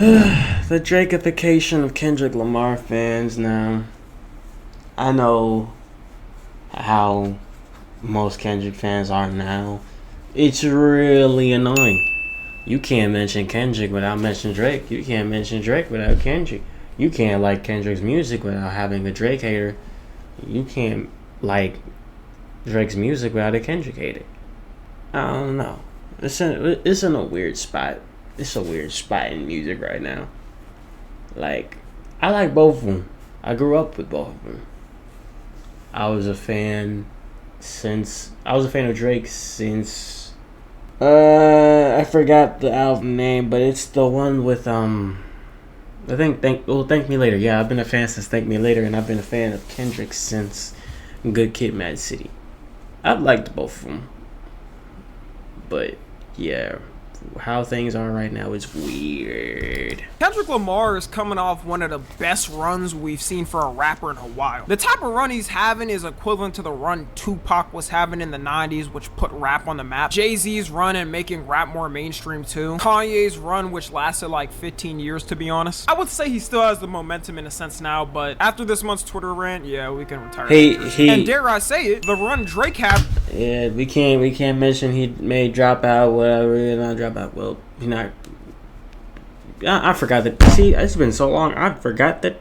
The Drakeification of Kendrick Lamar fans now. I know how most Kendrick fans are now. It's really annoying. You can't mention Kendrick without mentioning Drake. You can't mention Drake without Kendrick. You can't like Kendrick's music without having a Drake hater. You can't like Drake's music without a Kendrick hater. I don't know. It's in a weird spot. It's a weird spot in music right now. Like, I like both of them. I grew up with both of them. I was a fan of Drake since I forgot the album name, but it's the one with I think Thank Me Later. Yeah, I've been a fan since Thank Me Later, and I've been a fan of Kendrick since Good Kid, Mad City. I've liked both of them, but yeah, how things are right now is weird. Kendrick Lamar is coming off one of the best runs we've seen for a rapper in a while. The type of run he's having is equivalent to the run Tupac was having in the 90s, which put rap on the map. Jay-Z's run and making rap more mainstream too. Kanye's run, which lasted like 15 years to be honest. I would say he still has the momentum in a sense now, but after this month's Twitter rant, yeah, we can retire. And dare I say it, the run Drake had. Yeah, we can't mention he may drop out, whatever, not drop out. Well, he's not. I forgot that. See, it's been so long. I forgot that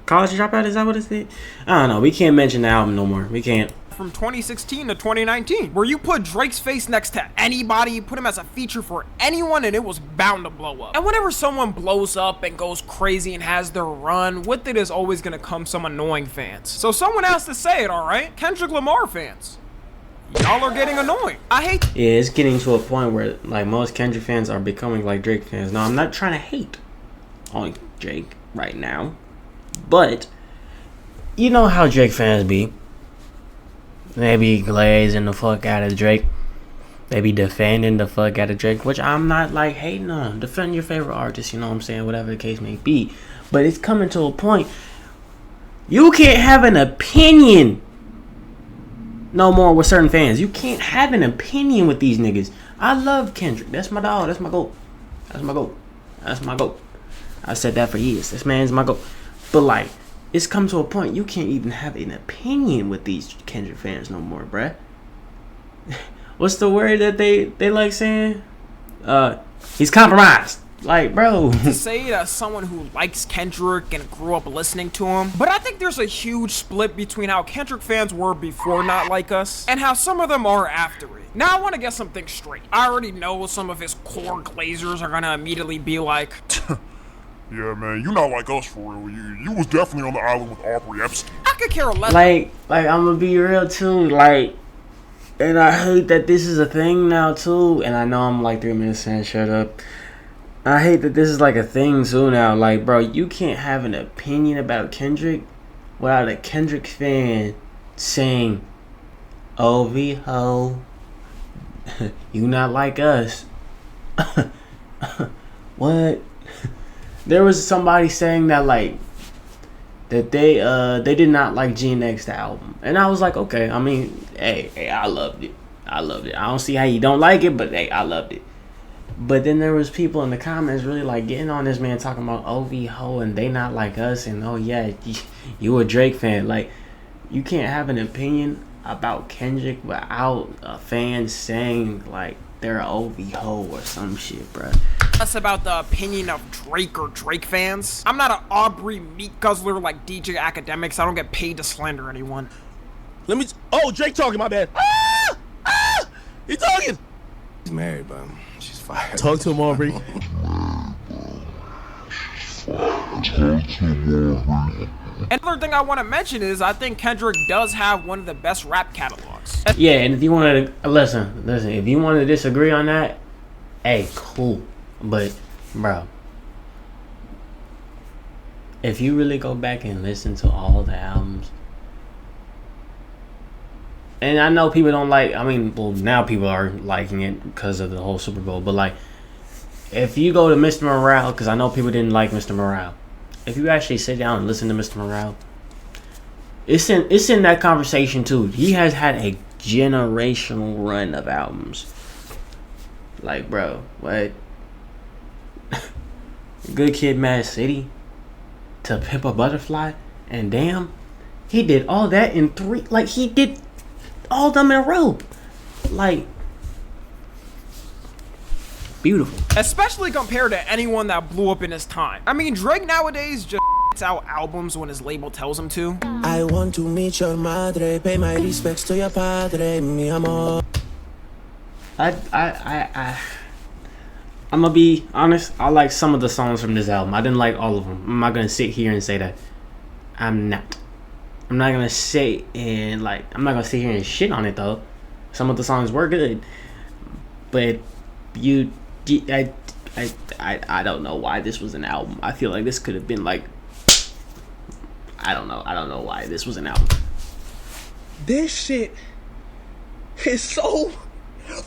college dropout. Is that what it's? I don't know. We can't mention the album no more. We can't. From 2016 to 2019, where you put Drake's face next to anybody, you put him as a feature for anyone, and it was bound to blow up. And whenever someone blows up and goes crazy and has their run, with it is always gonna come some annoying fans. So someone has to say it, all right? Kendrick Lamar fans. Y'all are getting annoying. I hate. Yeah, it's getting to a point where like most Kendrick fans are becoming like Drake fans. Now, I'm not trying to hate on Drake right now, but you know how Drake fans be. They be glazing the fuck out of Drake. They be defending the fuck out of Drake, which I'm not like hating on. Defend your favorite artist, you know what I'm saying? Whatever the case may be. But it's coming to a point. You can't have an opinion no more with certain fans. You can't have an opinion with these niggas. I love Kendrick. That's my dog. That's my goat. That's my goat. That's my goat. I said that for years. This man's my goat. But like, it's come to a point you can't even have an opinion with these Kendrick fans no more, bruh. What's the word that they like saying? He's compromised. Like, bro. To say it as someone who likes Kendrick and grew up listening to him, but I think there's a huge split between how Kendrick fans were before Not Like Us and how some of them are after it. Now I want to get something straight. I already know some of his core glazers are gonna immediately be like, yeah, man, you not like us for real. You was definitely on the island with Aubrey Epstein. I could care less. Like I'm gonna be real too. Like, and I hate that this is a thing now too. And I know I'm like 3 minutes in. Shut up. I hate that this is like a thing too now. Like, bro, you can't have an opinion about Kendrick without a Kendrick fan saying, "OV ho, you not like us." What? There was somebody saying that like that they did not like GNX the album, and I was like, okay. I mean, hey, I loved it. I don't see how you don't like it, but hey, I loved it. But then there was people in the comments really like getting on this man talking about OV ho and they not like us, and oh yeah, you a Drake fan. Like, you can't have an opinion about Kendrick without a fan saying like they're a OV ho or some shit, bruh. Less about the opinion of Drake or Drake fans. I'm not an Aubrey meat guzzler like DJ Academics. I don't get paid to slander anyone. Oh, Drake talking, my bad. He talking. He's married, but she's fired. Talk to him, Aubrey. Another thing I want to mention is I think Kendrick does have one of the best rap catalogs. Yeah, and if you want to listen, if you want to disagree on that, hey, cool. But, bro, if you really go back and listen to all the albums, and I know people don't like, I mean, well, now people are liking it because of the whole Super Bowl, but like, if you go to Mr. Morale, because I know people didn't like Mr. Morale, if you actually sit down and listen to Mr. Morale, it's in that conversation too. He has had a generational run of albums. Like, bro, what? Good Kid, Mad City, to Pimp a Butterfly, and damn, he did all that in 3. Like, he did all of them in a row. Like, beautiful. Especially compared to anyone that blew up in his time. I mean, Drake nowadays just out albums when his label tells him to. I want to meet your madre, pay my respects to your padre, mi amor. I'm gonna be honest. I like some of the songs from this album. I didn't like all of them. I'm not gonna sit here and say that. I'm not gonna say and like. I'm not gonna sit here and shit on it though. Some of the songs were good, but I don't know why this was an album. I feel like this could have been like. I don't know why this was an album. This shit is so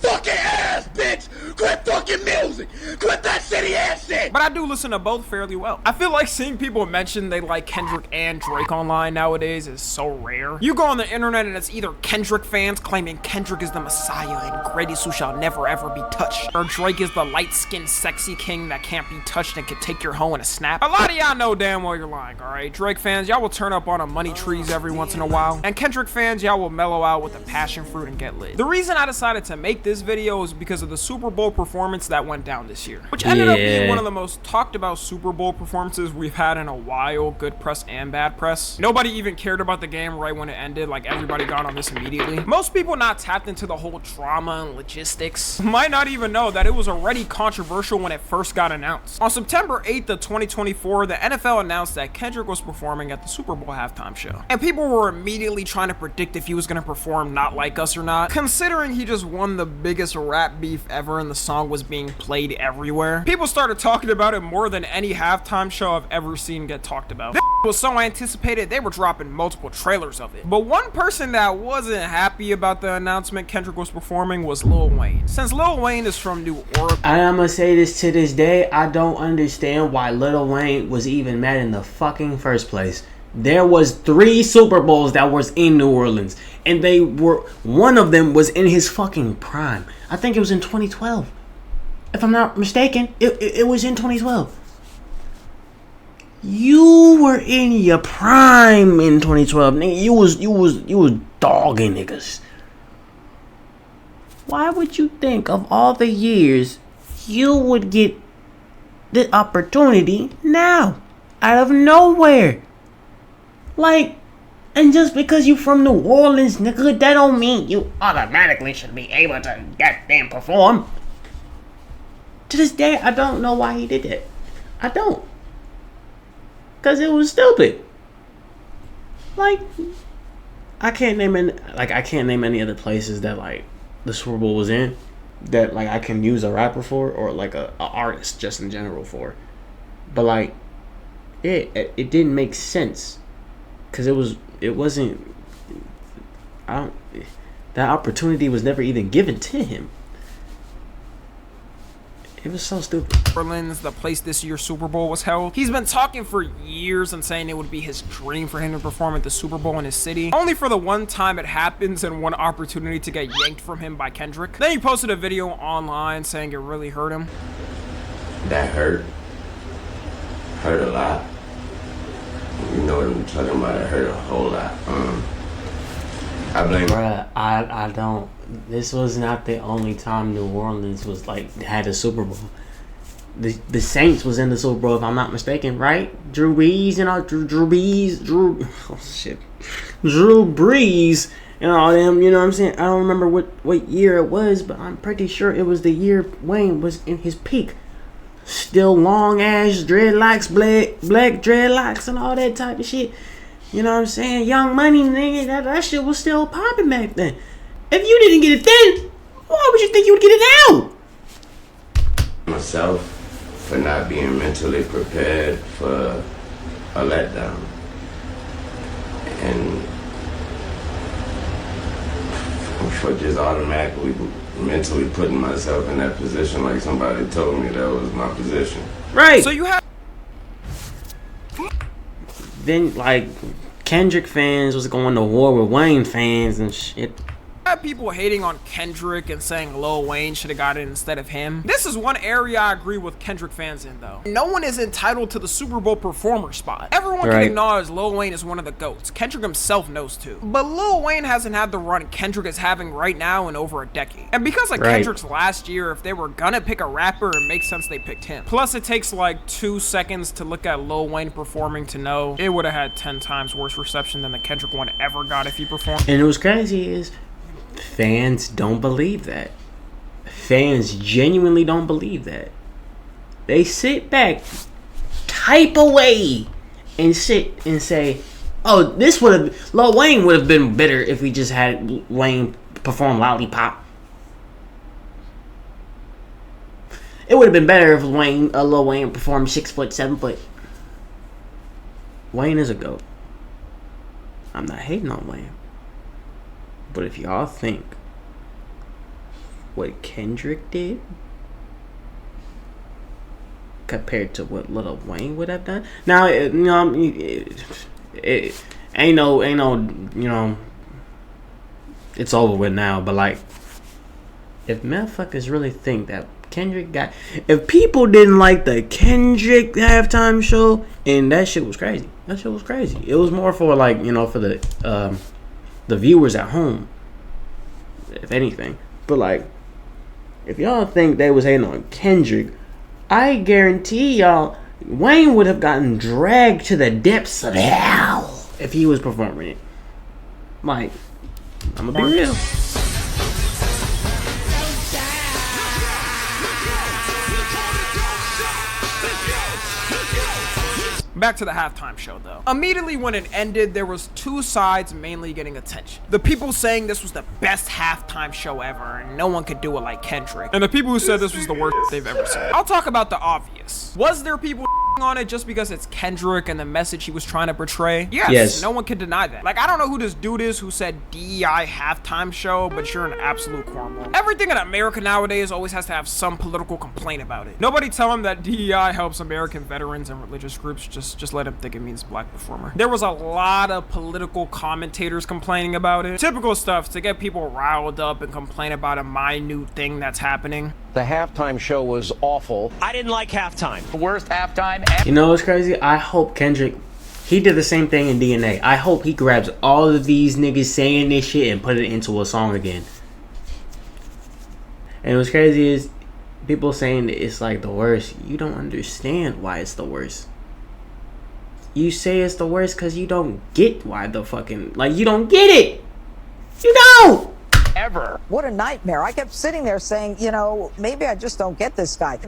fucking ass, bitch! Quit fucking music! Quit that shitty ass shit! But I do listen to both fairly well. I feel like seeing people mention they like Kendrick and Drake online nowadays is so rare. You go on the internet and it's either Kendrick fans claiming Kendrick is the messiah and greatest who shall never ever be touched, or Drake is the light-skinned sexy king that can't be touched and can take your hoe in a snap. A lot of y'all know damn well you're lying, alright? Drake fans, y'all will turn up on a money trees every once in a while, and Kendrick fans, y'all will mellow out with a passion fruit and get lit. The reason I decided to make this video is because of the Super Bowl performance that went down this year, which ended up being one of the most talked about Super Bowl performances we've had in a while, good press and bad press. Nobody even cared about the game right when it ended, like everybody got on this immediately. Most people not tapped into the whole drama and logistics might not even know that it was already controversial when it first got announced. On September 8th of 2024, the NFL announced that Kendrick was performing at the Super Bowl halftime show, and people were immediately trying to predict if he was going to perform Not Like Us or not, considering he just won the biggest rap beef ever and the song was being played everywhere. People started talking about it more than any halftime show I've ever seen get talked about. This was so anticipated they were dropping multiple trailers of it. But one person that wasn't happy about the announcement Kendrick was performing was Lil Wayne. Since Lil Wayne is from New Orleans, I'm gonna say this to this day, I don't understand why Lil Wayne was even mad in the fucking first place. There was 3 Super Bowls that was in New Orleans, and one of them was in his fucking prime. I think it was in 2012. If I'm not mistaken, it was in 2012. You were in your prime in 2012, nigga. You was dogging niggas. Why would you think of all the years you would get the opportunity now out of nowhere? Like, and just because you from New Orleans, nigga, that don't mean you automatically should be able to goddamn perform. To this day, I don't know why he did that. I don't. Because it was stupid. Like, I can't name any other places that, like, the Super Bowl was in that, like, I can use a rapper for or, like, a artist just in general for. But, like, it didn't make sense. Because it wasn't, that opportunity was never even given to him. It was so stupid. Orleans, the place this year's Super Bowl was held. He's been talking for years and saying it would be his dream for him to perform at the Super Bowl in his city. Only for the one time it happens and one opportunity to get yanked from him by Kendrick. Then he posted a video online saying it really hurt him. That hurt. Hurt a lot. You know what I'm talking about? It hurt a whole lot. I blame. Bruh, I don't. This was not the only time New Orleans was like had a Super Bowl. The Saints was in the Super Bowl if I'm not mistaken, right? Drew Brees and all Drew Brees and all them. You know what I'm saying? I don't remember what year it was, but I'm pretty sure it was the year Wayne was in his peak. Still long ass dreadlocks, black dreadlocks and all that type of shit. You know what I'm saying? Young Money, nigga, that shit was still popping back then. If you didn't get it then, why would you think you would get it now? Myself for not being mentally prepared for a letdown. And for just automatically mentally putting myself in that position like somebody told me that was my position. Right. So you have then like Kendrick fans was going to war with Wayne fans and shit. have people hating on Kendrick and saying Lil Wayne should have got it instead of him. This is one area I agree with Kendrick fans in, though. No one is entitled to the Super Bowl performer spot. Everyone can acknowledge Lil Wayne is one of the GOATs. Kendrick himself knows too. But Lil Wayne hasn't had the run Kendrick is having right now in over a decade. And because of Kendrick's last year, if they were gonna pick a rapper, it makes sense they picked him. Plus, it takes like 2 seconds to look at Lil Wayne performing to know it would have had 10 times worse reception than the Kendrick one ever got if he performed. And what's crazy is fans don't believe that. Fans genuinely don't believe that. They sit back, type away, and sit and say, oh, this would have, Lil Wayne would have been better if we just had Wayne perform Lollipop. It would have been better if Lil Wayne performed 6 foot, 7 foot. Wayne is a GOAT. I'm not hating on Wayne. But if y'all think what Kendrick did compared to what Lil Wayne would have done, now it ain't no, you know, it's over with now. But like, if motherfuckers really think that Kendrick got, if people didn't like the Kendrick halftime show, and that shit was crazy. That shit was crazy. It was more for like, you know, for the viewers at home, if anything. But like, if y'all think they was hating on Kendrick, I guarantee y'all Wayne would have gotten dragged to the depths of hell if he was performing it. Like, I'm gonna be real. Back to the halftime show though. Immediately when it ended, there was 2 sides mainly getting attention. The people saying this was the best halftime show ever and no one could do it like Kendrick. And the people who said this was the worst they've ever seen. I'll talk about the obvious. Was there people on it just because it's Kendrick and the message he was trying to portray? Yes. No one can deny that. Like, I don't know who this dude is who said DEI halftime show, but you're an absolute cornball. Everything in America nowadays always has to have some political complaint about it. Nobody tell him that DEI helps American veterans and religious groups. Just let him think it means black performer. There was a lot of political commentators complaining about it. Typical stuff to get people riled up and complain about a minute thing that's happening. The halftime show was awful. I didn't like halftime. The worst halftime ever. You know what's crazy? I hope Kendrick, he did the same thing in DNA. I hope he grabs all of these niggas saying this shit and put it into a song again. And what's crazy is people saying that it's like the worst. You don't understand why it's the worst. You say it's the worst because you don't get why the fucking, like, you don't get it. You don't. Ever. What a nightmare. I kept sitting there saying, you know, maybe I just don't get this guy.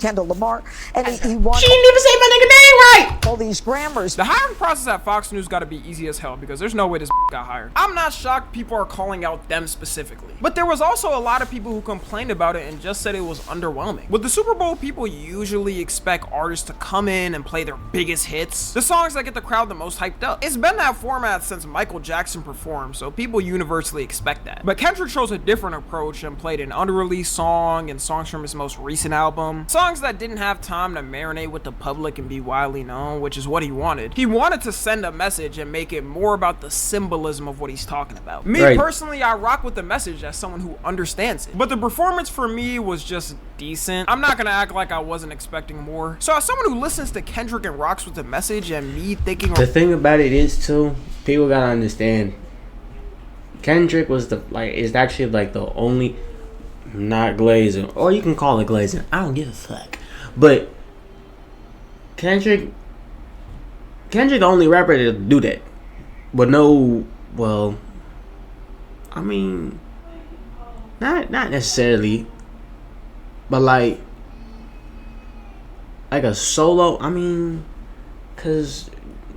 Kendall Lamar. And he won. She didn't even say my nigga name right. All these grammars. The hiring process at Fox News got to be easy as hell because there's no way this got hired. I'm not shocked people are calling out them specifically. But there was also a lot of people who complained about it and just said it was underwhelming. With the Super Bowl, people usually expect artists to come in and play their biggest hits, the songs that get the crowd the most hyped up. It's been that format since Michael Jackson performed, so people universally expect that. But Kendrick chose a different approach and played an unreleased song and songs from his most recent album, songs that didn't have time to marinate with the public and be widely known, which is what he wanted. He wanted to send a message and make it more about the symbolism of what he's talking about. Me personally, I rock with the message as someone who understands it, but the performance for me was just decent. I'm not gonna act like I wasn't expecting more. So as someone who listens to Kendrick and rocks with the message, and me thinking, the thing about it is too, people gotta understand, Kendrick was is actually like the only, not glazing, or you can call it glazing, I don't give a fuck, but Kendrick the only rapper to do that. But no, well, I mean, not necessarily, but like a solo, I mean, cause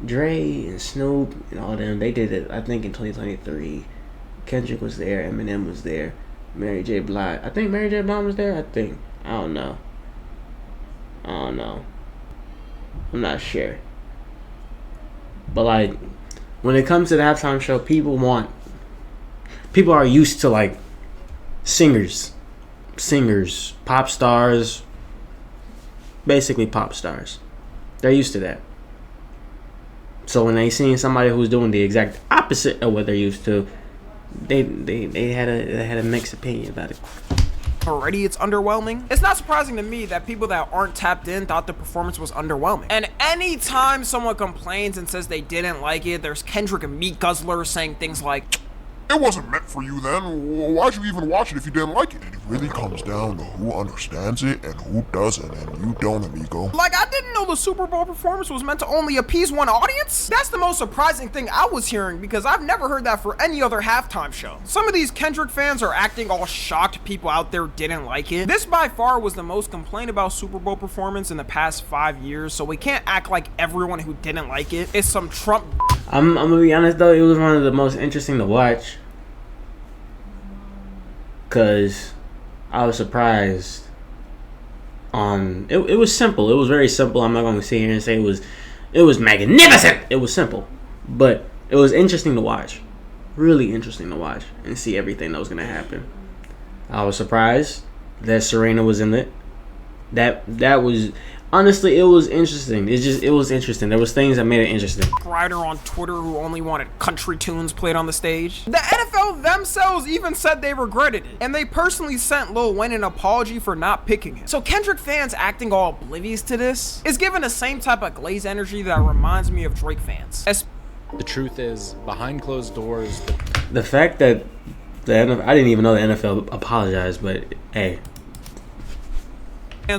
Dre and Snoop and all them, they did it, I think, in 2023. Kendrick was there, Eminem was there, Mary J. Blige. I think Mary J. Blige was there, I don't know. I'm not sure. But like, when it comes to the halftime show, people are used to like singers, pop stars, basically pop stars. They're used to that. So when they see somebody who's doing the exact opposite of what they're used to, they had a mixed opinion about it. Already it's underwhelming. It's not surprising to me that people that aren't tapped in thought the performance was underwhelming. And anytime someone complains and says they didn't like it, there's Kendrick and meat guzzlers saying things like, It wasn't meant for you then. Why'd you even watch it if you didn't like it? It really comes down to who understands it and who doesn't, and you don't, amigo. like, I didn't know the Super Bowl performance was meant to only appease one audience? That's the most surprising thing I was hearing, because I've never heard that for any other halftime show. Some of these Kendrick fans are acting all shocked people out there didn't like it. This by far was the most complained about Super Bowl performance in the past 5 years, so we can't act like everyone who didn't like it is some Trump. I'm gonna be honest though, it was one of the most interesting to watch, cause I was surprised. It was simple. It was very simple. I'm not gonna sit here and say it was magnificent. It was simple, but it was interesting to watch. Really interesting to watch and see everything that was gonna happen. I was surprised that Serena was in it. That was. Honestly, it was interesting. It was interesting. There was things that made it interesting. Writer on Twitter who only wanted country tunes played on the stage. The NFL themselves even said they regretted it, and they personally sent Lil Wayne an apology for not picking him. So Kendrick fans acting all oblivious to this is given the same type of glaze energy that reminds me of Drake fans. The truth is, behind closed doors, the fact that the NFL, I didn't even know the NFL apologized, but hey.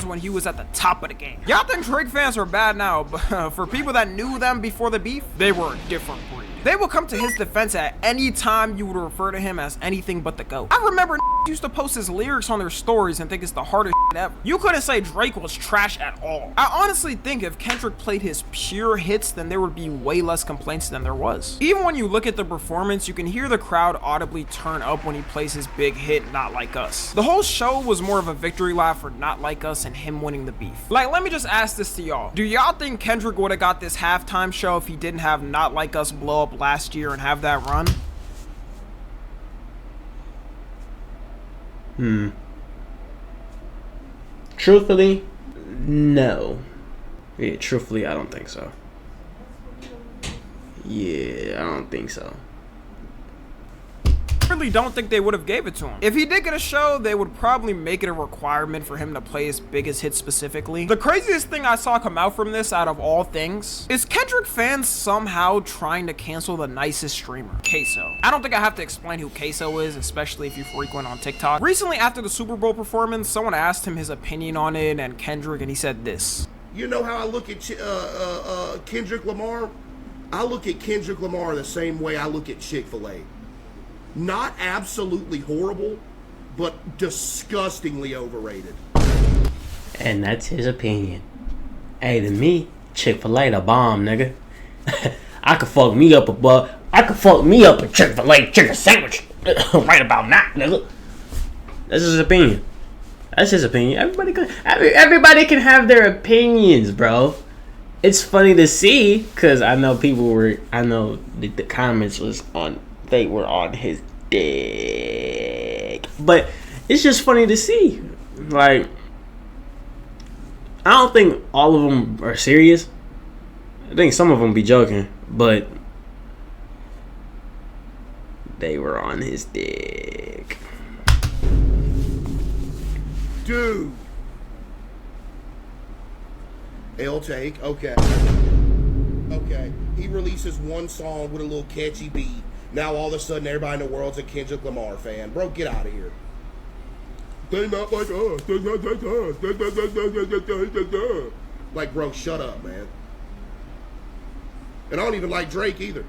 When he was at the top of the game. Y'all think Drake fans are bad now, but for people that knew them before the beef, they were a different breed. They will come to his defense at any time you would refer to him as anything but the GOAT. I remember used to post his lyrics on their stories and think it's the hardest ever. You couldn't say Drake was trash at all. I honestly think if Kendrick played his pure hits, then there would be way less complaints than there was. Even when you look at the performance, you can hear the crowd audibly turn up when he plays his big hit, Not Like Us. The whole show was more of a victory lap for Not Like Us and him winning the beef. Like, let me just ask this to y'all. Do y'all think Kendrick would have got this halftime show if he didn't have Not Like Us blow up last year and have that run? Truthfully, no. Yeah, truthfully, I don't think so. Yeah, I don't think so. I really don't think they would have gave it to him. If he did get a show, they would probably make it a requirement for him to play his biggest hits specifically. The craziest thing I saw come out from this, out of all things, is Kendrick fans somehow trying to cancel the nicest streamer, Queso. I don't think I have to explain who Queso is, especially if you frequent on TikTok. Recently, after the Super Bowl performance, someone asked him his opinion on it and Kendrick, and he said this. You know how I look at Kendrick Lamar? I look at Kendrick Lamar the same way I look at Chick-fil-A. Not absolutely horrible, but disgustingly overrated. And that's his opinion. Hey, to me, Chick-fil-A the bomb, nigga. I could fuck me up a Chick-fil-A chicken sandwich right about now, nigga. That's his opinion. That's his opinion. Everybody can have their opinions, bro. It's funny to see, cause I know the comments was on. They were on his dick. But it's just funny to see. Like, I don't think all of them are serious. I think some of them be joking. But they were on his dick. Dude. L take. Okay. Okay. He releases one song with a little catchy beat. Now all of a sudden everybody in the world's a Kendrick Lamar fan. Bro, get out of here. They not like us. Like, bro, shut up, man. And I don't even like Drake either.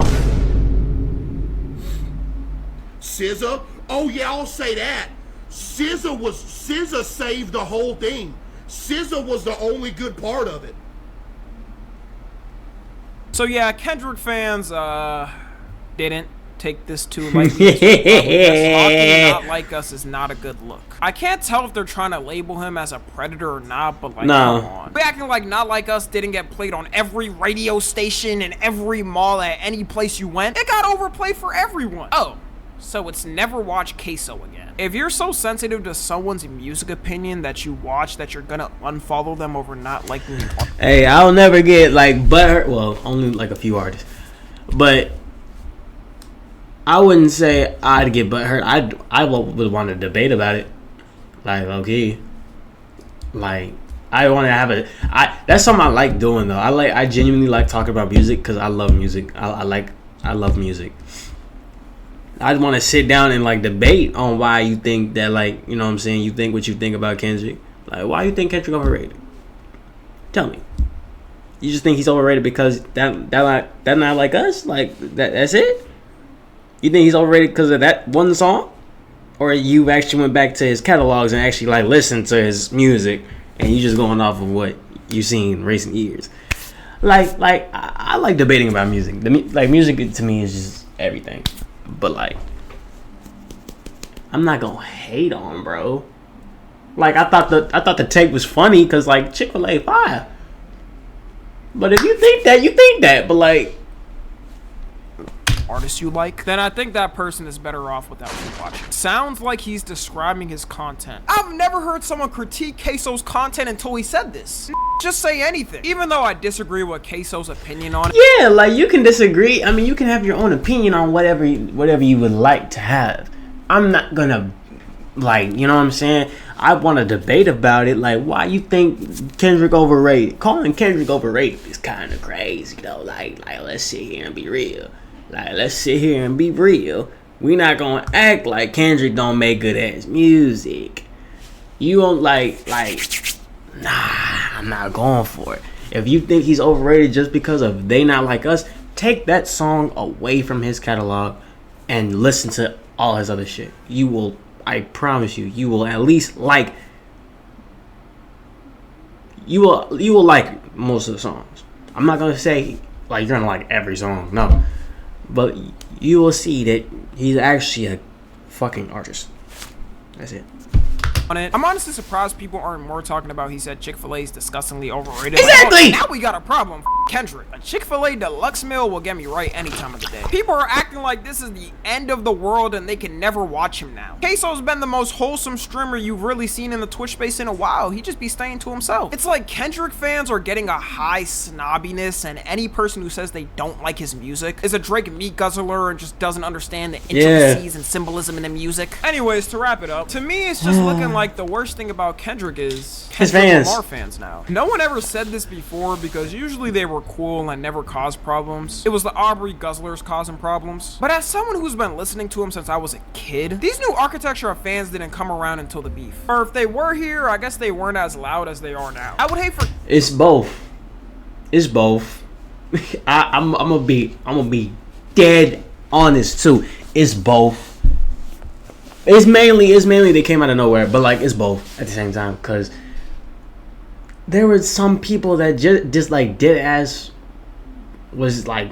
SZA? Oh yeah, I'll say that. SZA saved the whole thing. SZA was the only good part of it. So yeah, Kendrick fans didn't take this too lightly. Talking Not Like Us is not a good look. I can't tell if they're trying to label him as a predator or not, but like, come on. We're acting like Not Like Us didn't get played on every radio station and every mall at any place you went. It got overplayed for everyone. Oh, so it's never watch Queso again. If you're so sensitive to someone's music opinion that you watch that you're gonna unfollow them over not liking art. Hey, I'll never get like butthurt. Well, only like a few artists, but I wouldn't say I'd get butthurt. I would want to debate about it. Like, okay. Like, I want to have that's something I like doing though. I genuinely like talking about music because I love music. I love music. I want to sit down and like debate on why you think that, like, you know what I'm saying, you think what you think about Kendrick. Like, why you think Kendrick overrated? Tell me. You just think he's overrated because that not like us? Like that's it? You think he's overrated because of that one song? Or you actually went back to his catalogs and actually like listened to his music and you just going off of what you've seen in recent years? Like I like debating about music. Like music to me is just everything. But like, I'm not gonna hate on, bro. Like I thought the take was funny because like Chick-fil-A fire. But if you think that, you think that. But like, artist you like, then I think that person is better off without you watching. Sounds like he's describing his content. I've never heard someone critique Queso's content until he said this. Just say anything. Even though I disagree with Queso's opinion on it. Yeah, like you can disagree. I mean, you can have your own opinion on whatever you would like to have. I'm not gonna, like, you know what I'm saying? I want to debate about it. Like, why you think Kendrick overrated? Calling Kendrick overrated is kind of crazy, though. Like let's sit here and be real. We not gonna act like Kendrick don't make good ass music. You don't like, nah, I'm not going for it. If you think he's overrated just because of They Not Like Us, take that song away from his catalog and listen to all his other shit. You will, I promise you will at least like, you will like most of the songs. I'm not gonna say like you're gonna like every song, no. But you will see that he's actually a fucking artist. That's it. I'm honestly surprised people aren't more talking about he said Chick-fil-A is disgustingly overrated. Exactly! Like, now we got a problem. Kendrick. A Chick-fil-A deluxe meal will get me right any time of the day. People are acting like this is the end of the world and they can never watch him now. Queso's been the most wholesome streamer you've really seen in the Twitch space in a while. He just be staying to himself. It's like Kendrick fans are getting a high snobbiness, and any person who says they don't like his music is a Drake meat guzzler and just doesn't understand the intricacies and symbolism in the music. Anyways, to wrap it up, to me it's just looking like the worst thing about Kendrick is his fans. Lamar fans now. No one ever said this before because usually they were cool and never caused problems. It was the Aubrey guzzlers causing problems. But as someone who's been listening to him since I was a kid, these new architecture of fans didn't come around until the beef. Or if they were here, I guess they weren't as loud as they are now. I would hate for— It's both. I'm gonna be dead honest too. It's both. It's mainly they came out of nowhere, but like it's both at the same time, because there were some people that just like dead ass was like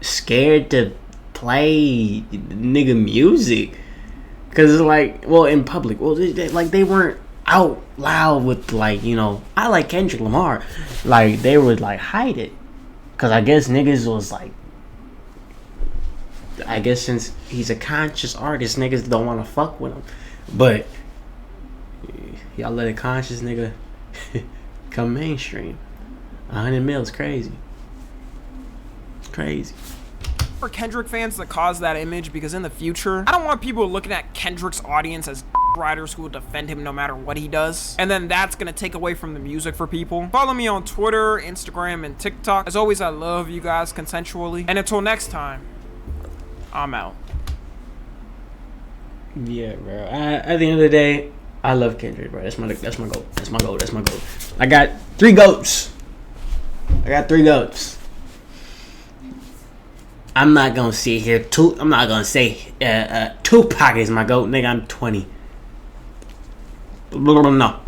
scared to play nigga music, because it's like, well, in public, well, they weren't out loud with, like, you know, I like Kendrick Lamar, like they would like hide it, because I guess niggas was like, I guess since he's a conscious artist, niggas don't want to fuck with him. But y'all let a conscious nigga come mainstream. 100 mil is crazy. Crazy. For Kendrick fans to cause that image, because in the future, I don't want people looking at Kendrick's audience as riders who will defend him no matter what he does, and then that's gonna take away from the music for people. Follow me on Twitter, Instagram, and TikTok. As always, I love you guys consensually, and until next time, I'm out. Yeah, bro. At the end of the day, I love Kendrick, bro. That's my goal. I got 3 goats. I'm not gonna sit here. I'm not gonna say Tupac is my goat, nigga. I'm 20. No,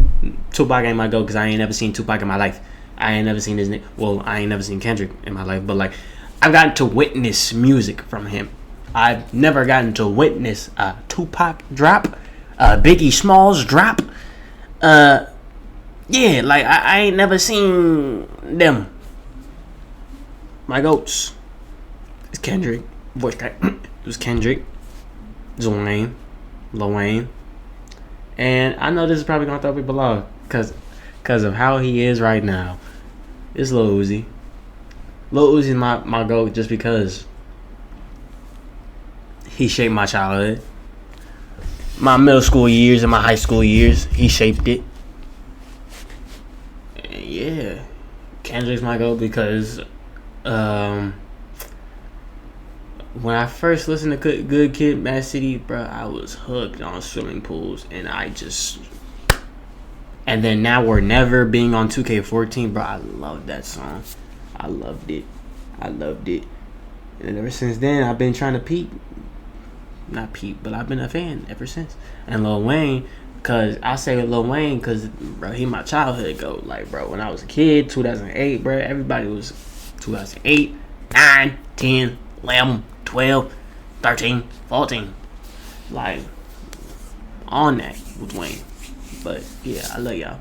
Tupac ain't my goat because I ain't never seen Tupac in my life. I ain't never seen his name. Well, I ain't never seen Kendrick in my life, but like, I've gotten to witness music from him. I've never gotten to witness a Tupac drop, a Biggie Smalls drop. Yeah, like I ain't never seen them. My goats. It's Kendrick. Voice crack. It was Kendrick. Lil Wayne. And I know this is probably gonna throw people off because of how he is right now. It's Lil Uzi. Lil Uzi's my goat just because He shaped my childhood. My middle school years and my high school years, he shaped it. And yeah, Kendrick's my go because when I first listened to Good Kid, Mad City, bro, I was hooked on swimming pools, and and then Now or Never being on 2K14, bro, I loved that song. I loved it. And ever since then, I've been trying to not peep, but I've been a fan ever since. And Lil Wayne, cause I say Lil Wayne, cause bro, he my childhood goat. Like, bro, when I was a kid, 2008, bro, everybody was 2008, 9, 10, 11, 12, 13, 14. Like, on that with Wayne. But yeah, I love y'all.